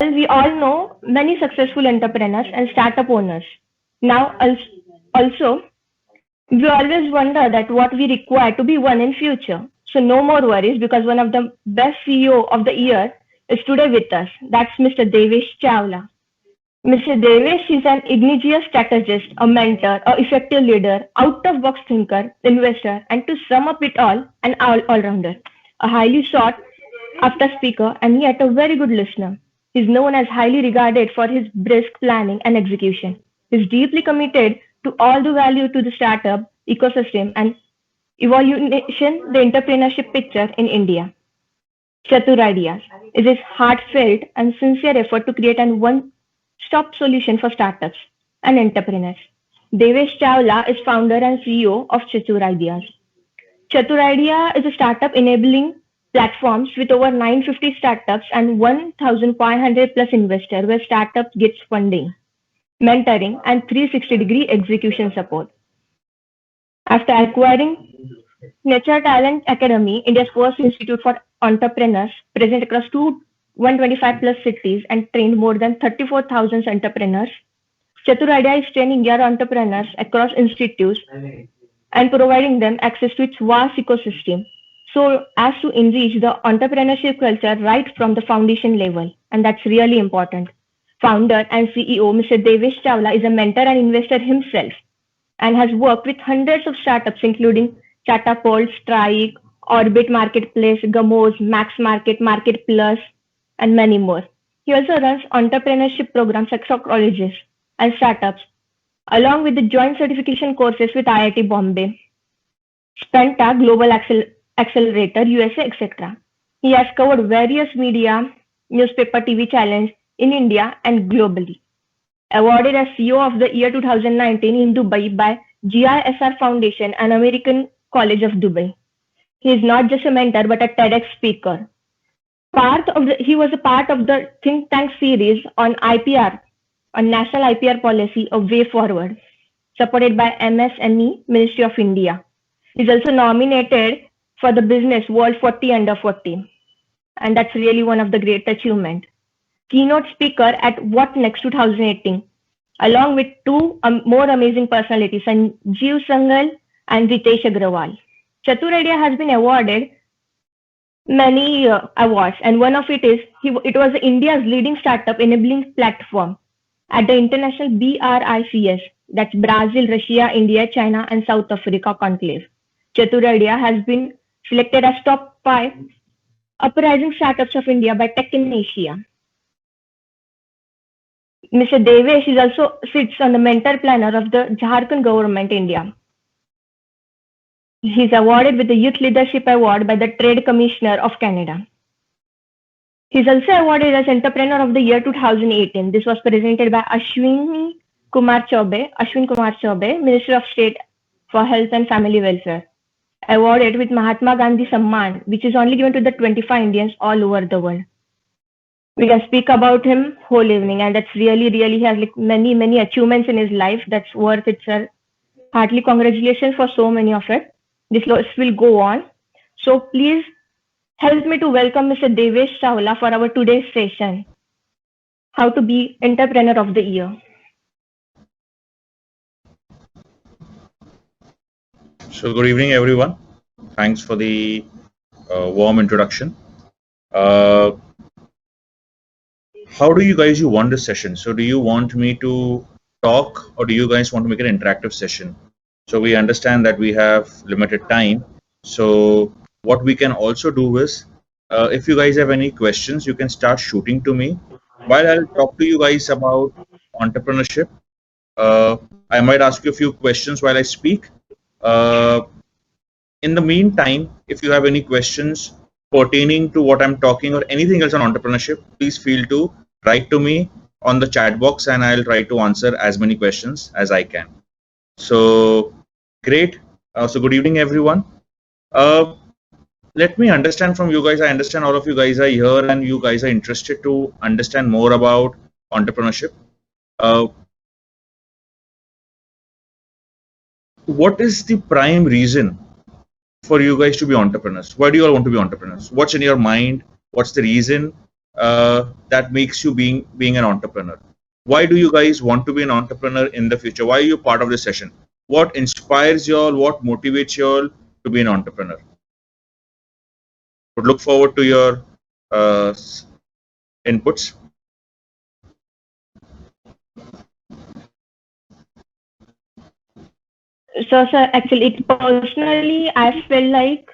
We all know many successful entrepreneurs and startup owners. Now, also, we always wonder that what we require to be one in future. So no more worries because one of the best CEO of the year is today with us. That's Mr. Devesh Chawla. Mr. Devesh is an egregious strategist, a mentor, a effective leader, out-of-box thinker, investor, and to sum up it all, an all-rounder. A highly sought after speaker and yet a very good listener. He is known as highly regarded for his brisk planning and execution. He is deeply committed to all the value to the startup ecosystem and evaluation the entrepreneurship picture in India. Chatur Ideas is his heartfelt and sincere effort to create an one-stop solution for startups and entrepreneurs. Devesh Chawla is founder and CEO of Chatur Ideas. Chatur Idea is a startup enabling platforms with over 950 startups and 1,500 plus investors where startups gets funding, mentoring, and 360-degree execution support. After acquiring Nature Talent Academy, India's first institute for entrepreneurs, present across 125 plus cities and trained more than 34,000 entrepreneurs. Chatur Idea is training young entrepreneurs across institutes and providing them access to its vast ecosystem so as to enrich the entrepreneurship culture right from the foundation level. And that's really important. Founder and CEO Mr. Devesh Chawla is a mentor and investor himself and has worked with hundreds of startups including Catapult, Strike, Orbit Marketplace, Gamos, Max Market, Market Plus, and many more. He also runs entrepreneurship programs across colleges and startups, along with the joint certification courses with IIT Bombay, Spenta Global Accelerator, USA, etc. He has covered various media, newspaper, TV channels in India and globally. Awarded as CEO of the year 2019 in Dubai by GISR Foundation and American College of Dubai. He is not just a mentor but a TEDx speaker. He was a part of the think tank series on IPR, on National IPR Policy, A Way Forward, supported by MSME, Ministry of India. He is also nominated for the Business World 40 Under 40, and that's really one of the great achievements. Keynote speaker at What Next 2018, along with two more amazing personalities, Sanjeev Sangal and Ritesh Agrawal. Chatur Idea has been awarded many awards, and one of it is it was India's leading startup enabling platform at the International BRICS, that's Brazil, Russia, India, China, and South Africa conclave. Chatur Idea has been selected as top 5 uprising startups of India by Tech in Asia. Mr. Devesh is also sits on the mentor planner of the Jharkhand government, India. He is awarded with the Youth Leadership Award by the Trade Commissioner of Canada. He is also awarded as Entrepreneur of the Year 2018. This was presented by Ashwin Kumar Chaubey, Minister of State for Health and Family Welfare. Awarded with Mahatma Gandhi Samman, which is only given to the 25 Indians all over the world. We can speak about him whole evening, and that's really, he has like many achievements in his life that's worth it, sir. Heartily congratulations for so many of it. This list will go on. So please help me to welcome Mr. Devesh Chawla for our today's session, How to be Entrepreneur of the Year. So good evening, everyone. Thanks for the warm introduction. How do you guys want this session? So do you want me to talk or do you guys want to make an interactive session? So we understand that we have limited time. So what we can also do is, if you guys have any questions, you can start shooting to me. While I'll talk to you guys about entrepreneurship, I might ask you a few questions while I speak. In the meantime, if you have any questions pertaining to what I'm talking or anything else on entrepreneurship, please feel to write to me on the chat box and I'll try to answer as many questions as I can. So great. So good evening, everyone. Let me understand from you guys. I understand all of you guys are here and you guys are interested to understand more about entrepreneurship. What is the prime reason for you guys to be entrepreneurs? Why do you all want to be entrepreneurs? What's in your mind? What's the reason? that makes you being an entrepreneur? Why do you guys want to be an entrepreneur in the future? Why are you part of this session? What inspires you all? What motivates you all to be an entrepreneur? Would look forward to your inputs. So, sir, actually, personally, I feel like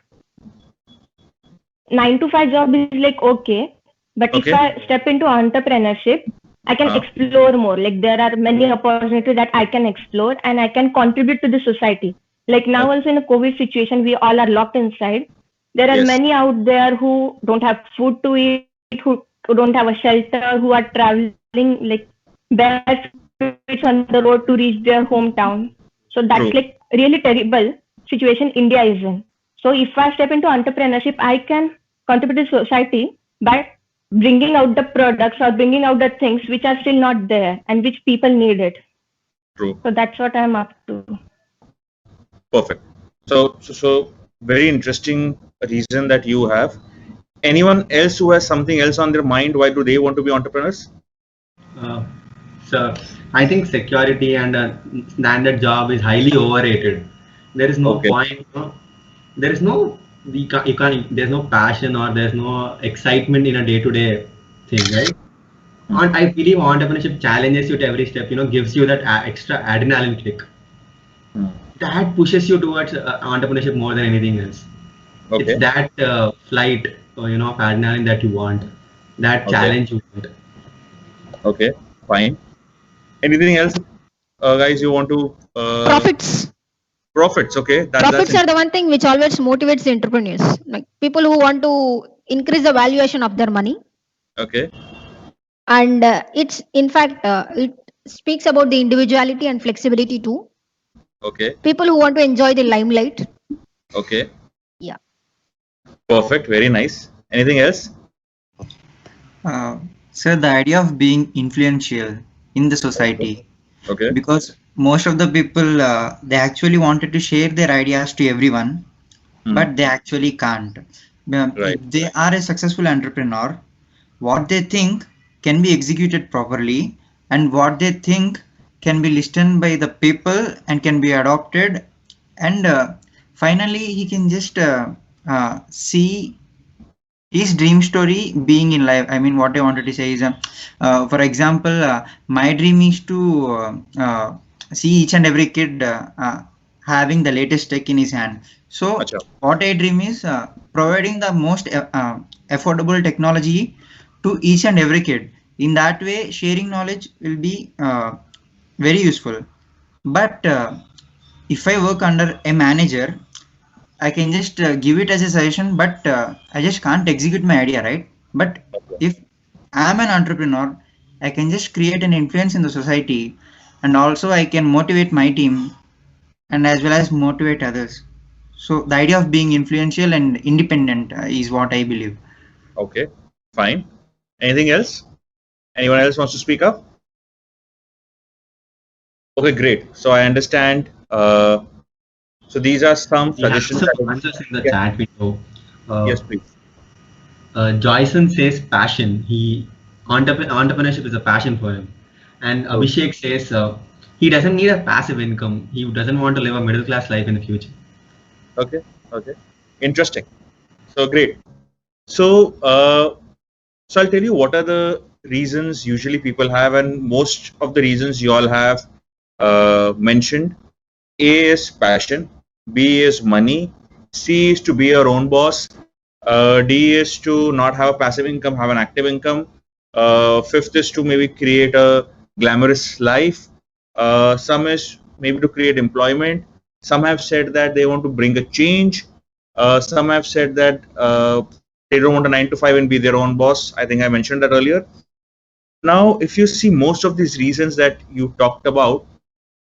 9 to 5 job is like okay, but if Okay. I step into entrepreneurship, I can Uh, explore more. Like there are many opportunities that I can explore and I can contribute to the society. Like now okay. also in a COVID situation, we all are locked inside. There are Yes. many out there who don't have food to eat, who don't have a shelter, who are traveling like barefoot on the road to reach their hometown. So that's True. like really terrible situation India is in. So if I step into entrepreneurship, I can contribute to society by bringing out the products or bringing out the things which are still not there and which people need it. True. So that's what I'm up to. Perfect. So very interesting reason that you have. Anyone else who has something else on their mind? Why do they want to be entrepreneurs? Uh, so I think security and a standard job is highly overrated. There is no Okay. point. There is no you can't. There's no passion or there's no excitement in a day-to-day thing, right? Hmm. And I believe entrepreneurship challenges you to every step. Gives you that extra adrenaline kick Hmm. that pushes you towards entrepreneurship more than anything else. It's Okay. that flight, of adrenaline that you want, that Okay. challenge you want. Okay. Fine. Anything else, guys? You want to Profits. profits? Okay. That's Profits are the one thing which always motivates the entrepreneurs. Like people who want to increase the valuation of their money, okay. and it's in fact it speaks about the individuality and flexibility too. Okay. People who want to enjoy the limelight. Okay. Yeah. Perfect. Very nice. Anything else? Sir, the idea of being influential in the society, Okay. because most of the people they actually wanted to share their ideas to everyone, Hmm. but they actually can't. Right. If they are a successful entrepreneur, what they think can be executed properly, and what they think can be listened by the people and can be adopted, and finally he can just see his dream story being in life. I mean, what I wanted to say is, for example, my dream is to see each and every kid having the latest tech in his hand. So Acha. what I dream is providing the most affordable technology to each and every kid. In that way, sharing knowledge will be very useful. But if I work under a manager, I can just give it as a suggestion, but I just can't execute my idea, right? But Okay. if I'm an entrepreneur, I can just create an influence in the society, and also I can motivate my team and as well as motivate others. So the idea of being influential and independent is what I believe. Okay. Fine. Anything else? Anyone else wants to speak up? Okay. Great. So I understand. So these are some We have suggestions. some That answers in the yeah. chat window. Uh, Yes, please. Joyson says passion. Entrepreneurship is a passion for him, and Oh, Abhishek says he doesn't need a passive income. He doesn't want to live a middle class life in the future. okay. Okay. Interesting. So great. So I'll tell you what are the reasons usually people have, and most of the reasons you all have mentioned. A is passion, B is money, C is to be your own boss, D is to not have a passive income, have an active income. Fifth is to maybe create a glamorous life. Some is maybe to create employment. Some have said that they want to bring a change. Some have said that they don't want a 9 to 5 and be their own boss. I think I mentioned that earlier. Now, if you see most of these reasons that you talked about,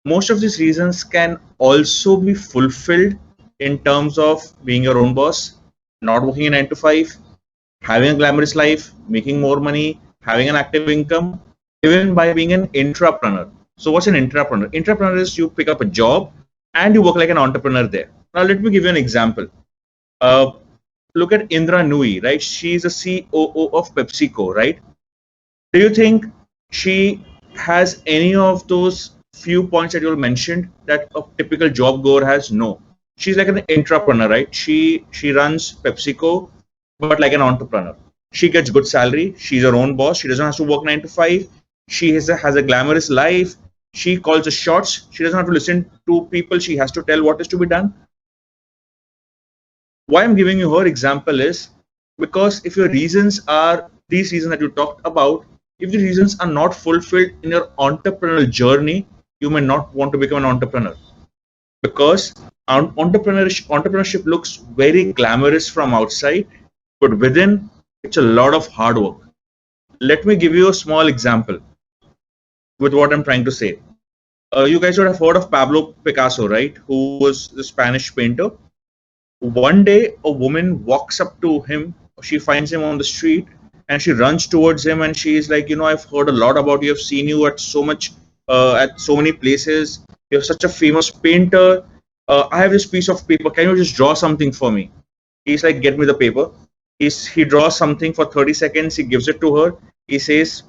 most of these reasons can also be fulfilled in terms of being your own boss, not working a 9 to 5, having a glamorous life, making more money, having an active income, even by being an intrapreneur. So, what's an intrapreneur? Intrapreneur is you pick up a job and you work like an entrepreneur there. Now, let me give you an example. Uh, look at Indra Nui, right? She's a COO of PepsiCo, right? Do you think she has any of those few points that you mentioned that a typical job goer has? No. She's like an entrepreneur, right? She runs PepsiCo, but like an entrepreneur. She gets good salary. She's her own boss. She doesn't have to work 9 to 5. She has a glamorous life. She calls the shots. She doesn't have to listen to people. She has to tell what is to be done. Why I'm giving you her example is because if your reasons are these reasons that you talked about, if the reasons are not fulfilled in your entrepreneurial journey, you may not want to become an entrepreneur, because entrepreneurship looks very glamorous from outside, but within it's a lot of hard work. Let me give you a small example with what I'm trying to say. You guys would have heard of Pablo Picasso, right? Who was the Spanish painter. One day, a woman walks up to him. She finds him on the street and she runs towards him and she is like, I've heard a lot about you. I've seen you at so many places. You're such a famous painter. I have this piece of paper. Can you just draw something for me? He's like, get me the paper. He draws something for 30 seconds. He gives it to her. He says,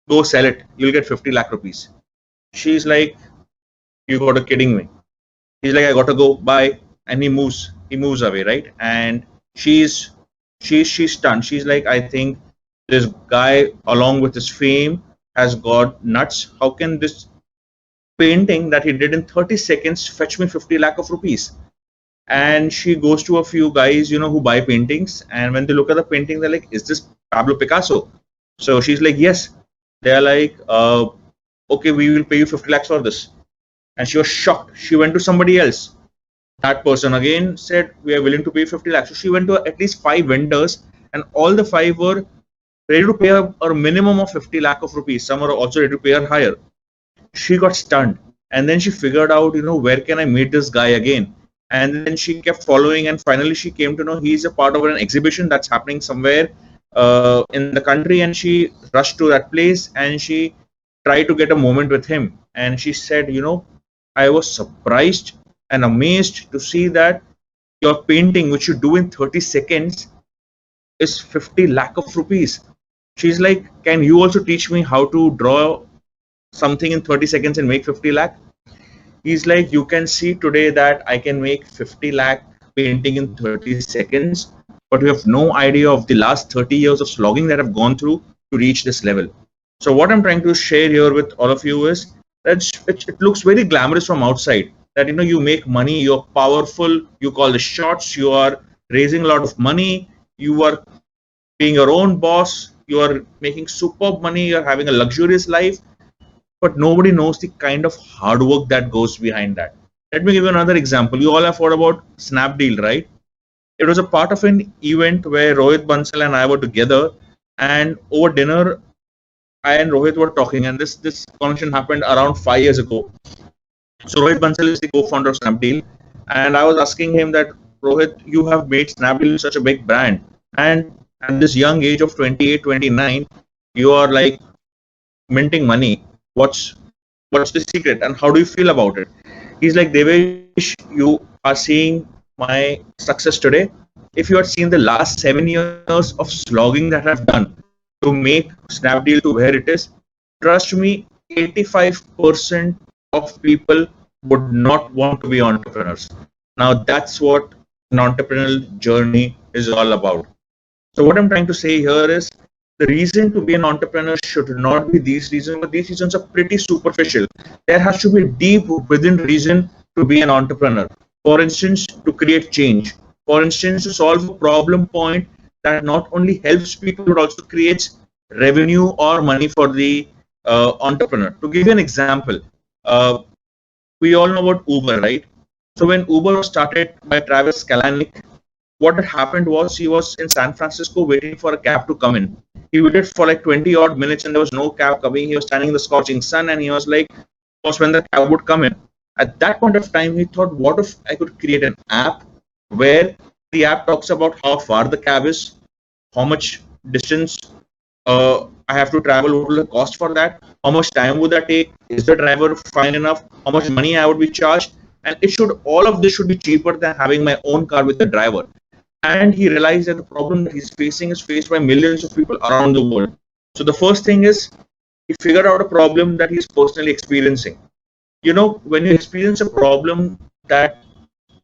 go sell it. You'll get 50 lakh rupees. She's like, you got to kidding me. He's like, I got to go. Bye. And he moves away, right? And she's stunned. She's like, I think this guy, along with his fame, has got nuts. How can this painting that he did in 30 seconds fetch me 50 lakh of rupees? And she goes to a few guys, who buy paintings, and when they look at the painting, they're like, is this Pablo Picasso? So she's like, yes. They're like, okay, we will pay you 50 lakhs for this. And she was shocked. She went to somebody else. That person again said, we are willing to pay 50 lakhs. So she went to at least 5 vendors, and all the 5 were ready to pay her a minimum of 50 lakh of rupees. Some are also ready to pay her higher. She got stunned, and then she figured out, where can I meet this guy again? And then she kept following, and finally she came to know he's a part of an exhibition that's happening somewhere in the country, and she rushed to that place and she tried to get a moment with him. And she said, I was surprised and amazed to see that your painting, which you do in 30 seconds, is 50 lakh of rupees. She's like, can you also teach me how to draw something in 30 seconds and make 50 lakh? He's like, you can see today that I can make 50 lakh painting in 30 seconds, but you have no idea of the last 30 years of slogging that I've gone through to reach this level. So what I'm trying to share here with all of you is that it looks very glamorous from outside, that you make money, you're powerful, you call the shots, you are raising a lot of money, you are being your own boss, you are making superb money, you're having a luxurious life, but nobody knows the kind of hard work that goes behind that. Let me give you another example. You all have heard about Snapdeal, right? It was a part of an event where Rohit Bansal and I were together, and over dinner I and Rohit were talking, and this conversation happened around 5 years ago. So Rohit Bansal is the co-founder of Snapdeal, and I was asking him that, Rohit, you have made Snapdeal such a big brand, and at this young age of 28, 29, you are like minting money. What's the secret, and how do you feel about it? He's like, Devesh, you are seeing my success today. If you had seen the last 7 years of slogging that I've done to make Snapdeal to where it is, trust me, 85% of people would not want to be entrepreneurs. Now that's what an entrepreneurial journey is all about. So what I'm trying to say here is, the reason to be an entrepreneur should not be these reasons, but these reasons are pretty superficial. There has to be a deep within reason to be an entrepreneur. For instance, to create change. For instance, to solve a problem point that not only helps people but also creates revenue or money for the entrepreneur. To give you an example, we all know about Uber, right? So when Uber was started by Travis Kalanick, what had happened was he was in San Francisco waiting for a cab to come in. He waited for like 20 odd minutes and there was no cab coming. He was standing in the scorching sun and he was like, was when the cab would come in. At that point of time, he thought, what if I could create an app where the app talks about how far the cab is, how much distance I have to travel, what will the cost for that, how much time would that take, is the driver fine enough, how much money I would be charged, and all of this should be cheaper than having my own car with the driver. and he realized that the problem that he's facing is faced by millions of people around the world. So the first thing is he figured out a problem that he's personally experiencing. You know, when you experience a problem that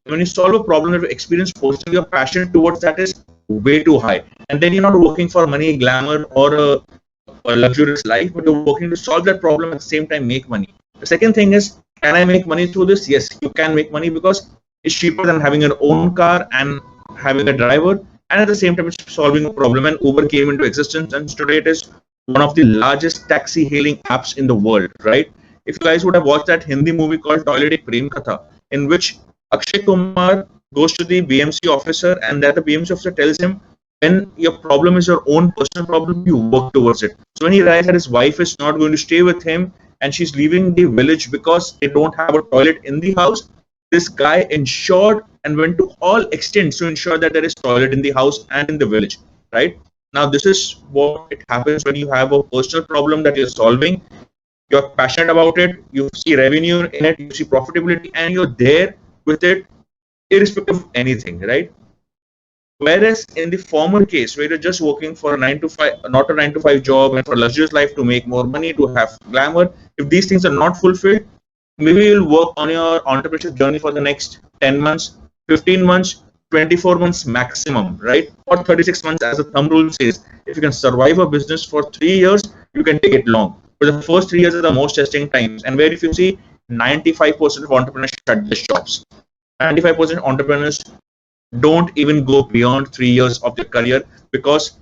when you solve a problem that you experience personally, your passion towards that is way too high. And then you're not working for money, glamour, or a luxurious life, but you're working to solve that problem at the same time make money. The second thing is, can I make money through this? Yes, you can make money because it's cheaper than having your own car and having a driver. And at the same time, it's solving a problem. And Uber came into existence, and today it is one of the largest taxi hailing apps in the world, right? If you guys would have watched that Hindi movie called Toilet Ek Prem Katha, in which Akshay Kumar goes to the BMC officer, and that the BMC officer tells him, when your problem is your own personal problem, you work towards it. So when he realized that his wife is not going to stay with him and she's leaving the village because they don't have a toilet in the house, this guy ensured and went to all extents to ensure that there is toilet in the house and in the village, right? Now, this is what it happens when you have a personal problem that you're solving. You're passionate about it, you see revenue in it, you see profitability, and you're there with it irrespective of anything, right? Whereas in the former case, where you're just working for a 9 to 5, not a 9 to 5 job, and for a luxurious life to make more money, to have glamour, if these things are not fulfilled, maybe you'll work on your entrepreneurship journey for the next 10 months, 15 months, 24 months maximum, right? Or 36 months, as the thumb rule says. If you can survive a business for 3 years, you can take it long. But the first 3 years are the most testing times, and where if you see 95% of entrepreneurs shut their shops. 95% entrepreneurs don't even go beyond 3 years of their career because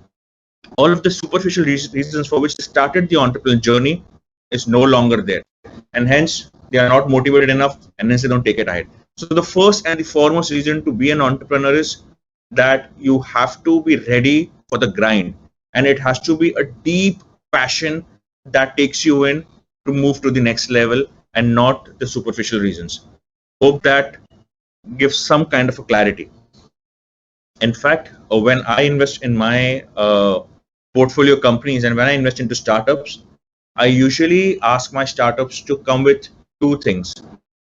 all of the superficial reasons for which they started the entrepreneurial journey is no longer there, and hence they are not motivated enough, and hence they don't take it ahead. So the first and the foremost reason to be an entrepreneur is that you have to be ready for the grind, and it has to be a deep passion that takes you in to move to the next level, and not the superficial reasons. Hope that gives some kind of a clarity. In fact, when I invest in my portfolio companies and when I invest into startups, I usually ask my startups to come with two things.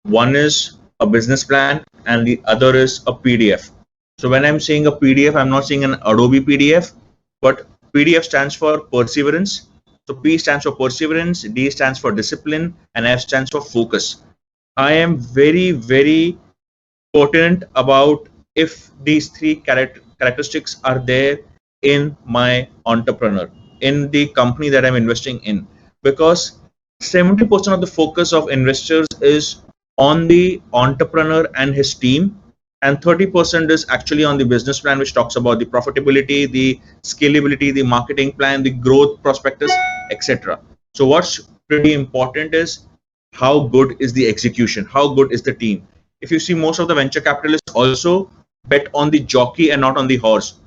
One is a business plan, and the other is a PDF. So when I'm saying a PDF, I'm not saying an Adobe PDF, but PDF stands for perseverance. So P stands for perseverance, D stands for discipline, and F stands for focus. I am very, very pertinent about if these three characteristics are there in my entrepreneur, in the company that I'm investing in, because 70% of the focus of investors is on the entrepreneur and his team, and 30% is actually on the business plan, which talks about the profitability, the scalability, the marketing plan, the growth prospectus, etc. So what's pretty important is how good is the execution, how good is the team. If you see, most of the venture capitalists also bet on the jockey and not on the horse,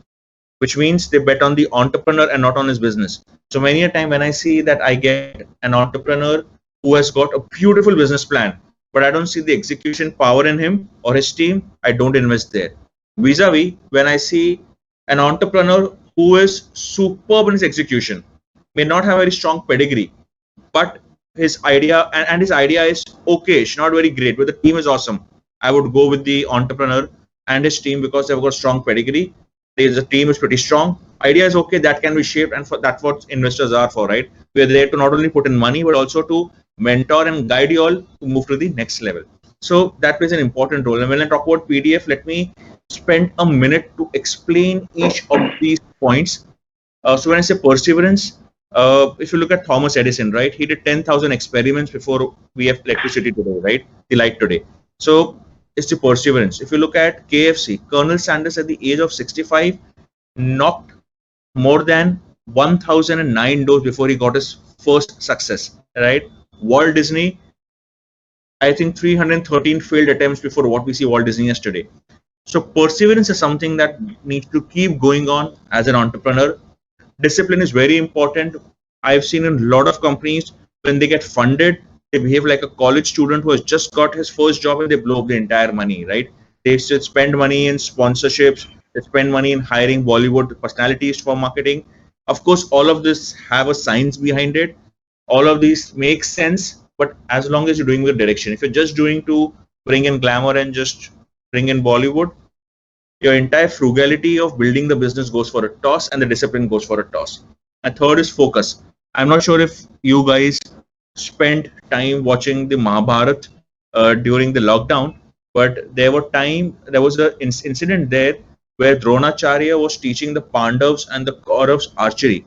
which means they bet on the entrepreneur and not on his business. So many a time when I see that I get an entrepreneur who has got a beautiful business plan, but I don't see the execution power in him or his team, I don't invest there. Vis-a-vis, when I see an entrepreneur who is superb in his execution, may not have a very strong pedigree, but his idea and his idea is okay, it's not very great, but the team is awesome. I would go with the entrepreneur and his team because they've got strong pedigree. The team is pretty strong. Idea is okay, that can be shaped, and for that's what investors are for, right? We're there to not only put in money, but also to mentor and guide you all to move to the next level. So that plays an important role. And when I talk about PDF, let me spend a minute to explain each of these points. So when I say perseverance, if you look at Thomas Edison, right, he did 10,000 experiments before we have electricity today, right? The light today. So it's the perseverance. If you look at KFC, Colonel Sanders at the age of 65 knocked more than 1,009 doors before he got his first success, right? Walt Disney, I think 313 failed attempts before what we see Walt Disney yesterday. So perseverance is something that needs to keep going on as an entrepreneur. Discipline is very important. I've seen in a lot of companies, when they get funded, they behave like a college student who has just got his first job and they blow up the entire money, right? They should spend money in sponsorships, they spend money in hiring Bollywood personalities for marketing. Of course, all of this have a science behind it. All of these make sense, but as long as you're doing the direction, if you're just doing to bring in glamour and just bring in Bollywood, Your entire frugality of building the business goes for a toss, and the discipline goes for a toss. And third is focus. I'm not sure if you guys spent time watching the Mahabharat during the lockdown, but there was an incident there where Dronacharya was teaching the Pandavas and the Kauravas archery,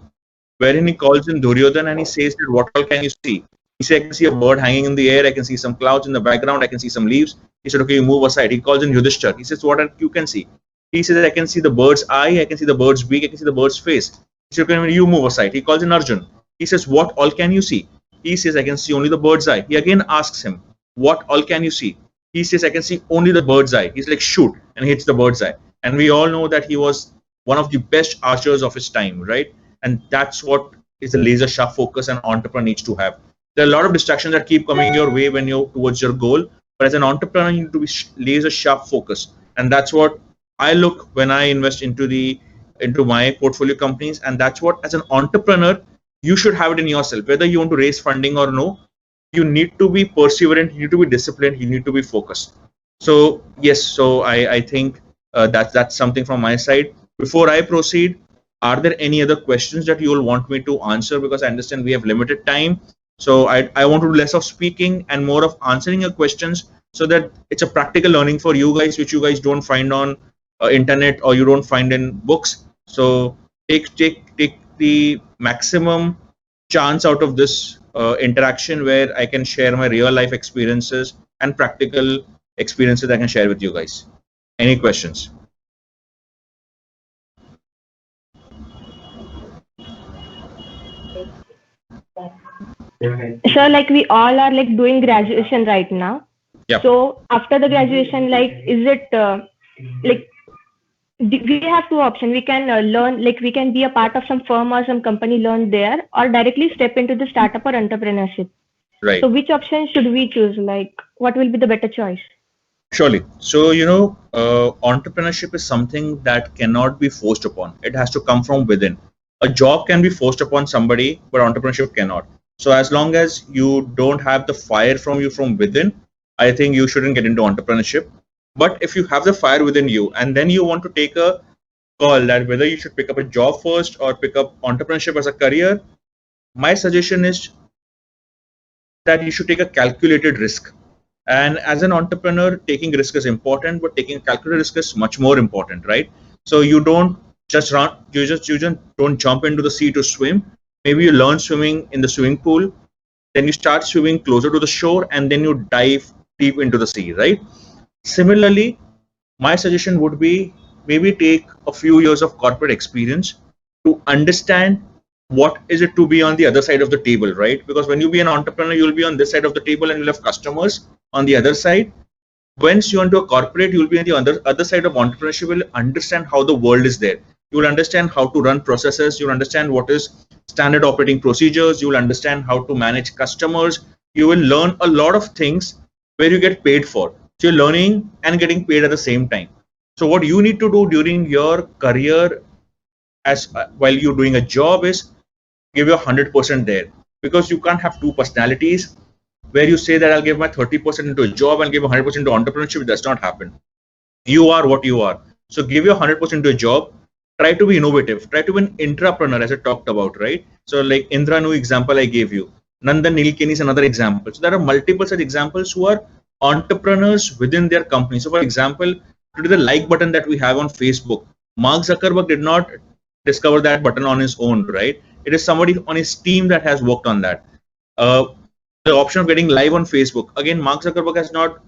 wherein he calls in Duryodhan and he says that what all can you see? He said, I can see a bird hanging in the air, I can see some clouds in the background, I can see some leaves. He said, okay, you move aside. He calls in Yudhishthir. He says, what you can see? He says, I can see the bird's eye, I can see the bird's beak, I can see the bird's face. He said, okay, you move aside. He calls in Arjun. He says, what all can you see? He says, I can see only the bird's eye. He again asks him, what all can you see? He says, I can see only the bird's eye. He's like, shoot, and hits the bird's eye. And we all know that he was one of the best archers of his time, right? And that's what is the laser sharp focus an entrepreneur needs to have. There are a lot of distractions that keep coming your way when you're towards your goal, but as an entrepreneur, you need to be laser sharp focus, and that's what I look when I invest into my portfolio companies, and that's what as an entrepreneur you should have it in yourself. Whether you want to raise funding or no, you need to be perseverant, you need to be disciplined, you need to be focused. So yes, so I think that's something from my side. Before I proceed, are there any other questions that you will want me to answer? Because I understand we have limited time. So I want to do less of speaking and more of answering your questions, so that it's a practical learning for you guys, which you guys don't find on internet or you don't find in books. So take the maximum chance out of this interaction, where I can share my real life experiences and practical experiences I can share with you guys. Any questions? Sure, like we all are like doing graduation right now. Yep. So after the graduation, like, is it like we have two options? We can learn, like we can be a part of some firm or some company, learn there, or directly step into the startup or entrepreneurship. Right. So which option should we choose? Like, what will be the better choice? Surely. So, entrepreneurship is something that cannot be forced upon. It has to come from within. A job can be forced upon somebody, but entrepreneurship cannot. So as long as you don't have the fire from you from within, I think you shouldn't get into entrepreneurship. But if you have the fire within you, and then you want to take a call that whether you should pick up a job first or pick up entrepreneurship as a career, my suggestion is that you should take a calculated risk. And as an entrepreneur, taking risk is important, but taking a calculated risk is much more important, right? So you don't just run, you just don't jump into the sea to swim. Maybe you learn swimming in the swimming pool, then you start swimming closer to the shore, and then you dive deep into the sea, right? Similarly, my suggestion would be maybe take a few years of corporate experience to understand what is it to be on the other side of the table, right? Because when you be an entrepreneur, you'll be on this side of the table and you'll have customers on the other side. Once you're into a corporate, you'll be on the other side of entrepreneurship. You'll understand how the world is there. You will understand how to run processes. You'll understand what is standard operating procedures. You will understand how to manage customers. You will learn a lot of things where you get paid for. So you're learning and getting paid at the same time. So what you need to do during your career, as while you're doing a job, is give your 100% there, because you can't have two personalities where you say that I'll give my 30% into a job and give 100% to entrepreneurship. It does not happen. You are what you are. So give your 100% to a job. Try to be innovative. Try to be an intrapreneur, as I talked about, right? So like Indra Nu example I gave you. Nandan Nilekani is another example. So there are multiple such examples who are entrepreneurs within their company. So for example, today the like button that we have on Facebook, Mark Zuckerberg did not discover that button on his own, right? It is somebody on his team that has worked on that. The option of getting live on Facebook, again, Mark Zuckerberg has not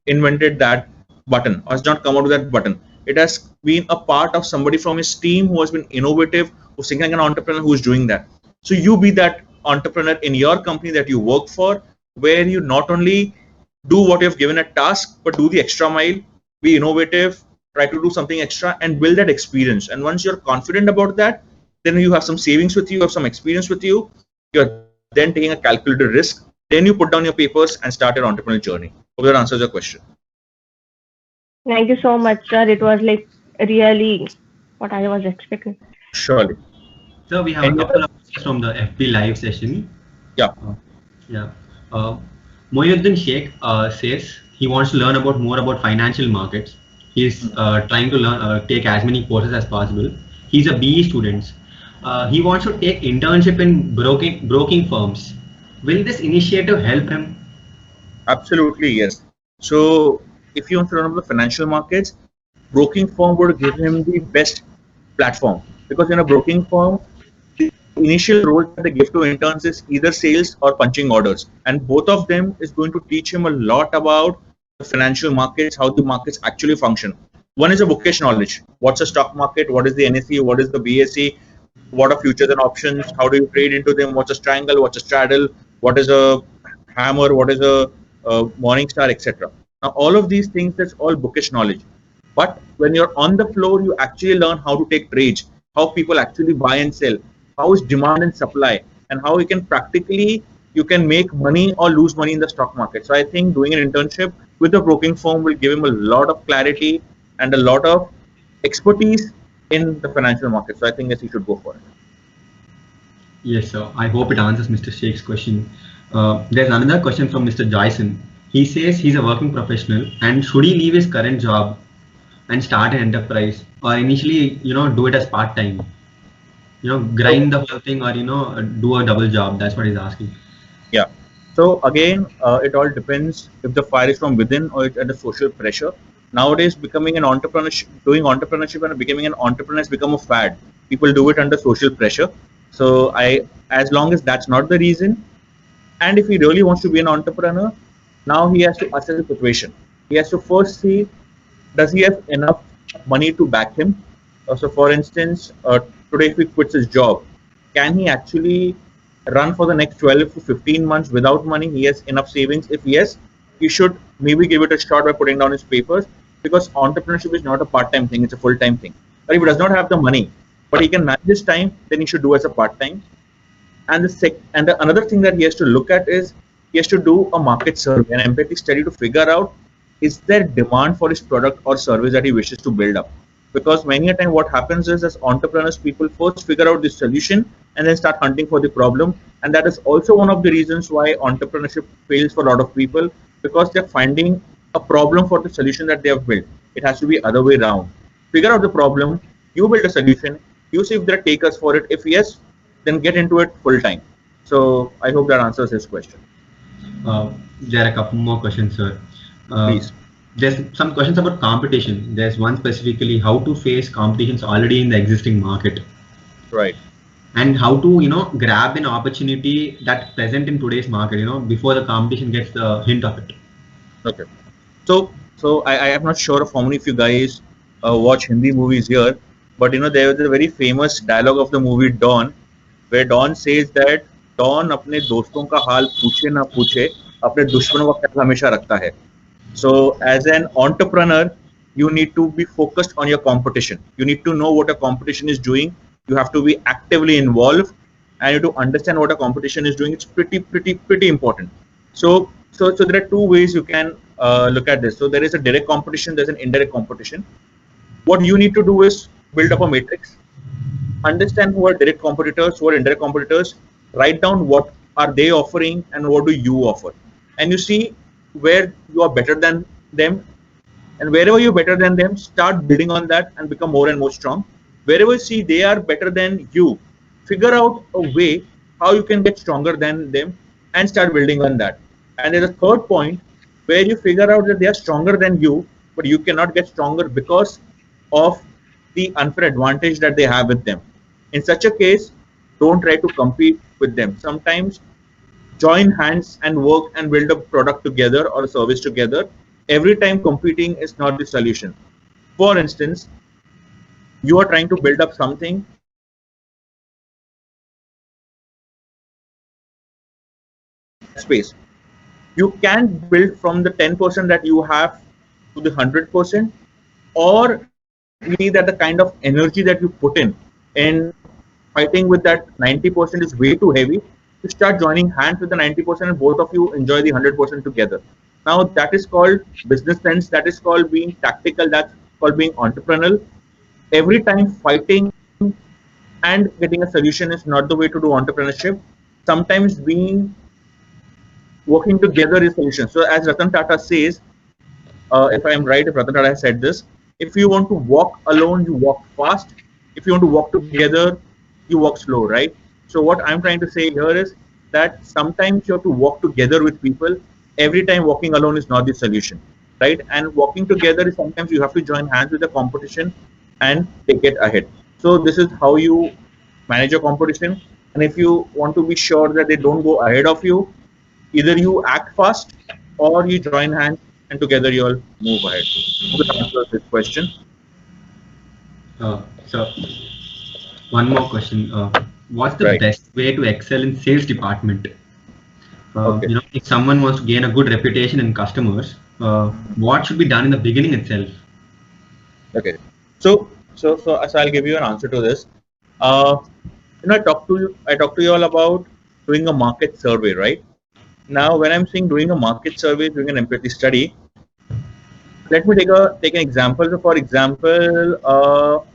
invented that button, or has not come out with that button. It has been a part of somebody from his team who has been innovative, who's thinking like an entrepreneur, who's doing that. So you be that entrepreneur in your company that you work for, where you not only do what you have given a task, but do the extra mile, be innovative, try to do something extra and build that experience. And once you're confident about that, then you have some savings with you, have some experience with you, you're then taking a calculated risk, then you put down your papers and start your entrepreneurial journey. Hope that answers your question. Thank you so much, sir. It was like really what I was expecting. Surely. So we have a couple of questions from the FB live session. Yeah. Mohiuddin Sheikh says he wants to learn more about financial markets. He's trying to learn, take as many courses as possible. He's a BE student. He wants to take internship in broking firms. Will this initiative help him? Absolutely, yes. So if you want to run the financial markets, broking firm would give him the best platform, because in a broking firm, the initial role that they give to interns is either sales or punching orders, and both of them is going to teach him a lot about the financial markets, how the markets actually function. One is a bookish knowledge: what's a stock market, what is the NSE, what is the BSE, what are futures and options, how do you trade into them, what's a triangle, what's a straddle, what is a hammer, what is a morning star, etc. Now all of these things, that's all bookish knowledge. But when you're on the floor, you actually learn how to take trades, how people actually buy and sell, how is demand and supply, and how you can practically, you can make money or lose money in the stock market. So I think doing an internship with a broking firm will give him a lot of clarity and a lot of expertise in the financial market. So I think yes, he should go for it. Yes, sir. I hope it answers Mr. Sheikh's question. There's another question from Mr. Joyson. He says he's a working professional and should he leave his current job and start an enterprise, or initially, do it as part-time? Grind the whole thing, or, do a double job. That's what he's asking. Yeah. So again, it all depends if the fire is from within or it's under social pressure. Nowadays, becoming an entrepreneurship, doing entrepreneurship and becoming an entrepreneur has become a fad. People do it under social pressure. So as long as that's not the reason, and if he really wants to be an entrepreneur, now he has to assess the situation. He has to first see, does he have enough money to back him? So for instance, today if he quits his job, can he actually run for the next 12 to 15 months without money? He has enough savings. If yes, he should maybe give it a shot by putting down his papers, because entrepreneurship is not a part-time thing, it's a full-time thing. But if he does not have the money, but he can manage his time, then he should do as a part-time. And another thing that he has to look at is he has to do a market survey, an empathy study, to figure out, is there demand for his product or service that he wishes to build up. Because many a time what happens is, as entrepreneurs, people first figure out the solution and then start hunting for the problem. And that is also one of the reasons why entrepreneurship fails for a lot of people, because they're finding a problem for the solution that they have built. It has to be other way around. Figure out the problem, you build a solution, you see if there are takers for it. If yes, then get into it full time. So I hope that answers his question. There are a couple more questions, sir. Please. There's some questions about competition. There's one specifically, how to face competitions already in the existing market. Right. And how to, grab an opportunity that's present in today's market, before the competition gets the hint of it. Okay. So I am not sure of how many of you guys watch Hindi movies here, but there was a very famous dialogue of the movie Dawn, where Dawn says that Dawn अपने दोस्तों का हाल पूछे ना पूछे, अपने दुश्मनों का ख्याल हमेशा रखता है. So as an entrepreneur, you need to be focused on your competition. You need to know what a competition is doing. You have to be actively involved, and you have to understand what a competition is doing. It's pretty important. So there are two ways you can look at this. So there is a direct competition, there's an indirect competition. What you need to do is build up a matrix, understand who are direct competitors, who are indirect competitors, write down what are they offering and what do you offer, and you see where you are better than them, and wherever you're better than them, start building on that and become more and more strong. Wherever you see they are better than you, figure out a way how you can get stronger than them and start building on that. And there's a third point where you figure out that they are stronger than you, but you cannot get stronger because of the unfair advantage that they have with them. In such a case, don't try to compete with them. Sometimes join hands and work and build a product together or a service together. Every time competing is not the solution. For instance, you are trying to build up something space. You can build from the 10% that you have to the 100%, or you see that the kind of energy that you put in fighting with that 90% is way too heavy. You start joining hands with the 90% and both of you enjoy the 100% together. Now that is called business sense, that is called being tactical, that's called being entrepreneurial. Every time fighting and getting a solution is not the way to do entrepreneurship. Sometimes working together is solution. So as Ratan Tata says, if I am right, if Ratan Tata has said this, If you want to walk alone, you walk fast. If you want to walk together, you walk slow, right? So what I'm trying to say here is that sometimes you have to walk together with people. Every time walking alone is not the solution, right? And walking together is sometimes you have to join hands with the competition and take it ahead. So this is how you manage your competition. And if you want to be sure that they don't go ahead of you, either you act fast or you join hands and together you'll move ahead. Hope it answers this question. So one more question. What's the Right. best way to excel in sales department? Okay. If someone wants to gain a good reputation in customers, what should be done in the beginning itself? Okay. So I'll give you an answer to this. I talked to you all about doing a market survey, right? Now, when I'm saying doing a market survey, doing an empathy study, let me take an example. So, for example,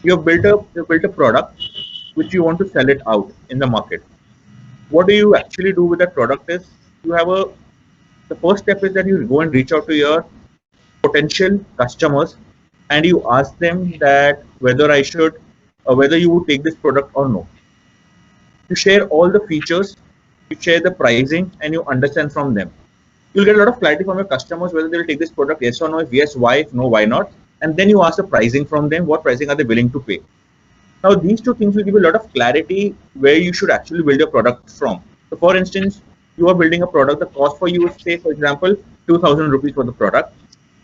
you've built a product which you want to sell it out in the market. What do you actually do with that product is you have a the first step is that you go and reach out to your potential customers and you ask them that whether you would take this product or no. You share all the features, you share the pricing, and you understand from them. You'll get a lot of clarity from your customers whether they'll take this product, yes or no. If yes, why? If no, why not? And then you ask the pricing from them. What pricing are they willing to pay? Now, these two things will give you a lot of clarity where you should actually build your product from. So, for instance, you are building a product. The cost for you is, say, for example, 2,000 rupees for the product.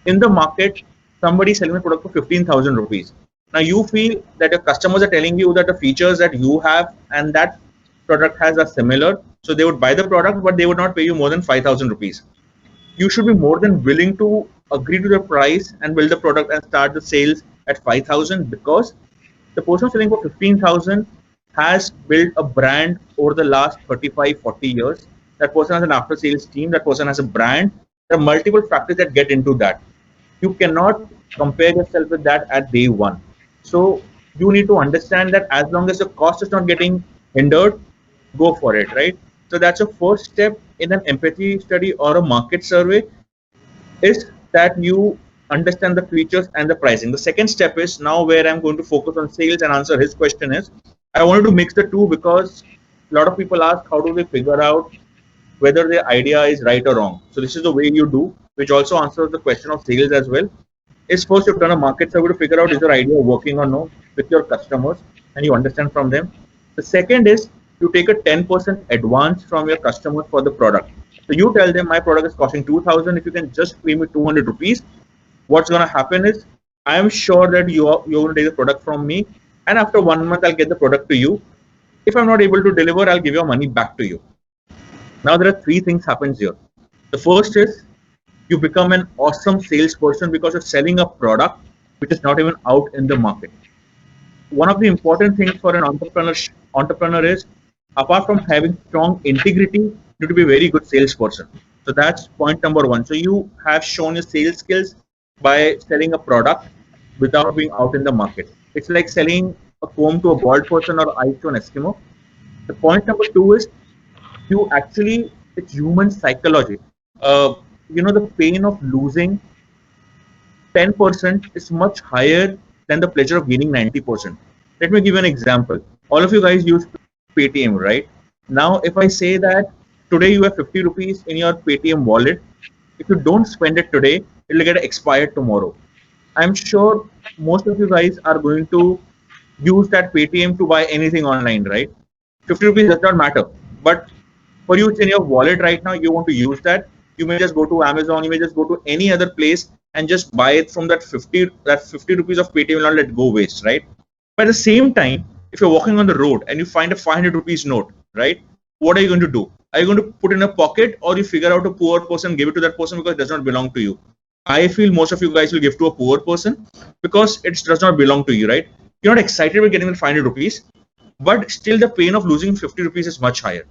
In the market, somebody is selling a product for 15,000 rupees. Now, you feel that your customers are telling you that the features that you have and that product has are similar. So, they would buy the product, but they would not pay you more than 5,000 rupees. You should be more than willing to agree to the price and build the product and start the sales at 5,000 because the person selling for 15,000 has built a brand over the last 35, 40 years. That person has an after sales team. That person has a brand. There are multiple factors that get into that. You cannot compare yourself with that at day one. So you need to understand that as long as the cost is not getting hindered, go for it, right? So that's a first step in an empathy study or a market survey is that you understand the features and the pricing. The second step is now where I'm going to focus on sales and answer his question is I wanted to mix the two because a lot of people ask how do they figure out whether their idea is right or wrong. So this is the way you do, which also answers the question of sales as well. Is first you've done a market survey to figure out is your idea working or no with your customers and you understand from them. The second is you take a 10% advance from your customers for the product. So you tell them my product is costing 2,000. If you can just pay me 200 rupees, what's going to happen is I am sure that you're going to take the product from me, and after 1 month I'll get the product to you. If I'm not able to deliver, I'll give your money back to you. Now there are three things happens here. The first is you become an awesome salesperson because you're selling a product which is not even out in the market. One of the important things for an entrepreneur is apart from having strong integrity, you need to be a very good salesperson. So that's point number one. So you have shown your sales skills by selling a product without being out in the market. It's like selling a comb to a bald person or ice to an Eskimo. The point number two is it's human psychology. The pain of losing 10% is much higher than the pleasure of gaining 90%. Let me give you an example. All of you guys use Paytm, right? Now, if I say that today you have 50 rupees in your Paytm wallet, if you don't spend it today, it will get expired tomorrow. I'm sure most of you guys are going to use that Paytm to buy anything online, right? 50 rupees does not matter. But for you, it's in your wallet right now. You want to use that. You may just go to Amazon. You may just go to any other place and just buy it from that 50 rupees of Paytm will not let go waste, right? But at the same time, if you're walking on the road and you find a 500 rupees note, right? What are you going to do? Are you going to put in a pocket or you figure out a poor person, give it to that person because it does not belong to you? I feel most of you guys will give to a poor person because it does not belong to you, right? You're not excited about getting the 500 rupees, but still the pain of losing 50 rupees is much higher.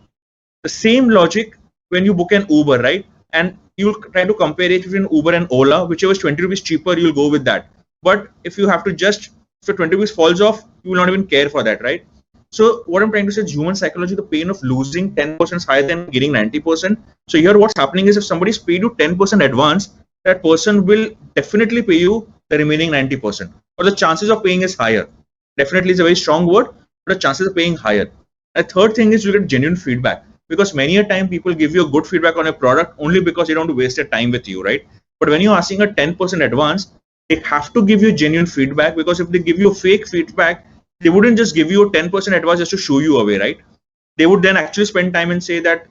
The same logic when you book an Uber, right? And you'll try to compare it between Uber and Ola, whichever is 20 rupees cheaper, you'll go with that. But if you have to just, if 20 rupees falls off, you will not even care for that, right? So what I'm trying to say is human psychology, the pain of losing 10% is higher than getting 90%. So here what's happening is if somebody's paid you 10% advance, that person will definitely pay you the remaining 90%, or the chances of paying is higher. Definitely is a very strong word, but the chances of paying higher. The third thing is you get genuine feedback, because many a time people give you a good feedback on a product only because they don't want to waste their time with you, right? But when you're asking a 10% advance, they have to give you genuine feedback, because if they give you fake feedback, they wouldn't just give you a 10% advance just to show you away, right? They would then actually spend time and say that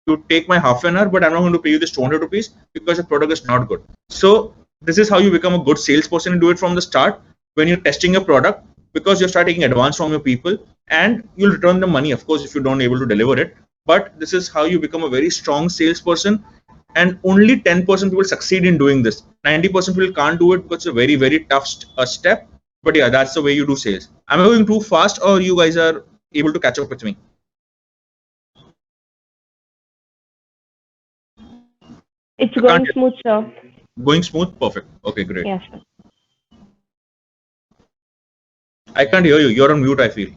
you take my half an hour, but I'm not going to pay you this 200 rupees because the product is not good. So this is how you become a good salesperson, and do it from the start when you're testing a product, because you start taking advance from your people and you'll return the money, of course, if you don't able to deliver it. But this is how you become a very strong salesperson, and only 10% people succeed in doing this. 90% people can't do it because it's a very, very tough step. But yeah, that's the way you do sales. Am I going too fast, or you guys are able to catch up with me? It's going smooth, sir. Going smooth? Perfect. Okay, great. Yes, sir. I can't hear you. You're on mute, I feel.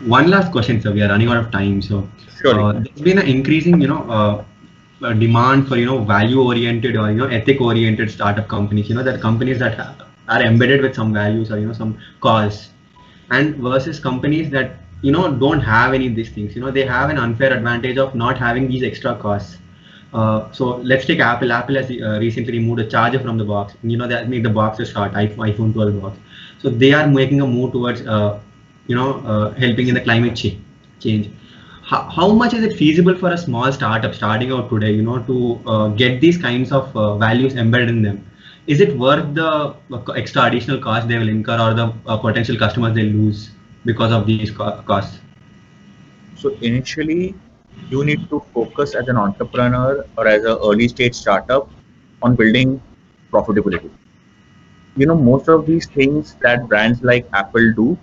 One last question, sir. We are running out of time. So Surely. there's been an increasing, demand for, value-oriented or, ethic-oriented startup companies, that companies that are embedded with some values or, some cause, and versus companies that, don't have any of these things. They have an unfair advantage of not having these extra costs. So let's take Apple. Apple has recently removed a charger from the box. That made the box a short iPhone 12 box. So they are making a move towards, helping in the climate change. How much is it feasible for a small startup starting out today, to get these kinds of values embedded in them? Is it worth the extra additional cost they will incur, or the potential customers they lose because of these costs? So initially, you need to focus as an entrepreneur or as an early stage startup on building profitability. Most of these things that brands like Apple do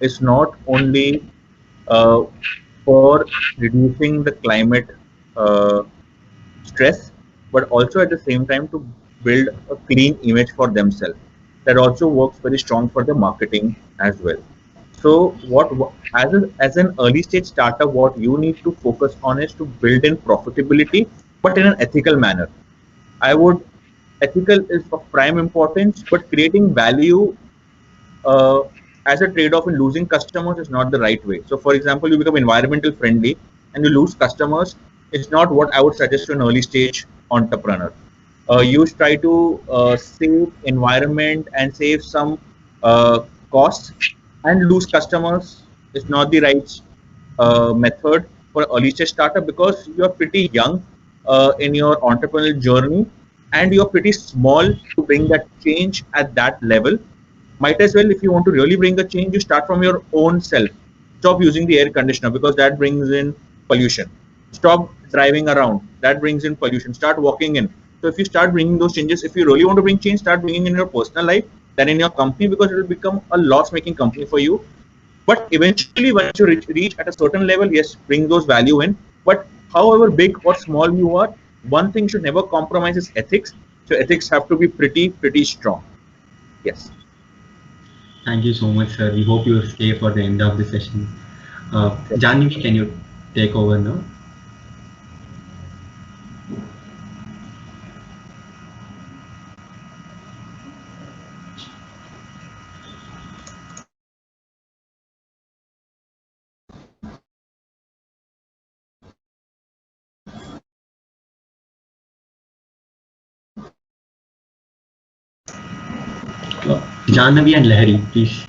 is not only uh, for reducing the climate uh, stress, but also at the same time to build a clean image for themselves. That also works very strong for the marketing as well. So as an early stage startup, what you need to focus on is to build in profitability, but in an ethical manner. I would Ethical is of prime importance, but creating value uh, as a trade-off in losing customers is not the right way. So, for example, you become environmental friendly and you lose customers. It's not what I would suggest to an early stage entrepreneur. You try to save environment and save some uh, costs and lose customers is not the right method for early stage startup, because you're pretty young in your entrepreneurial journey and you're pretty small to bring that change at that level. Might as well, if you want to really bring a change, you start from your own self. Stop using the air conditioner because that brings in pollution. Stop driving around, that brings in pollution. Start walking in. So if you start bringing those changes, if you really want to bring change, start bringing in your personal life than in your company, because it will become a loss making company for you. But eventually, once you reach at a certain level, yes, bring those value in. But however big or small you are, one thing should never compromise is ethics. So ethics have to be pretty strong. Yes. Thank you so much, sir. We hope you stay for the end of the session. Janvi, can you take over now? Janvi and Lahari, please.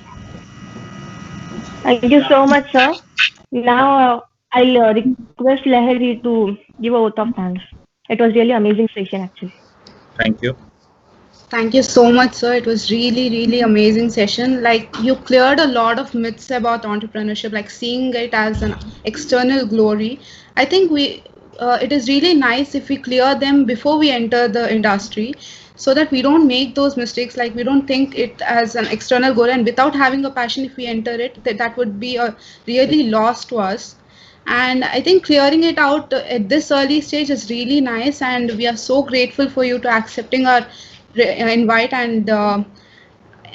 Thank you so much, sir. Now I'll request Lahari to give a vote of thanks. It was really amazing session, actually. Thank you. Thank you so much, sir. It was really amazing session. Like, you cleared a lot of myths about entrepreneurship, like seeing it as an external glory. I think it is really nice if we clear them before we enter the industry, so that we don't make those mistakes. Like, we don't think it as an external goal, and without having a passion, if we enter it, that would be a really loss to us. And I think clearing it out at this early stage is really nice, and we are so grateful for you to accepting our invite and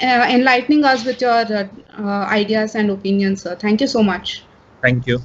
enlightening us with your ideas and opinions, sir. Thank you so much. Thank you.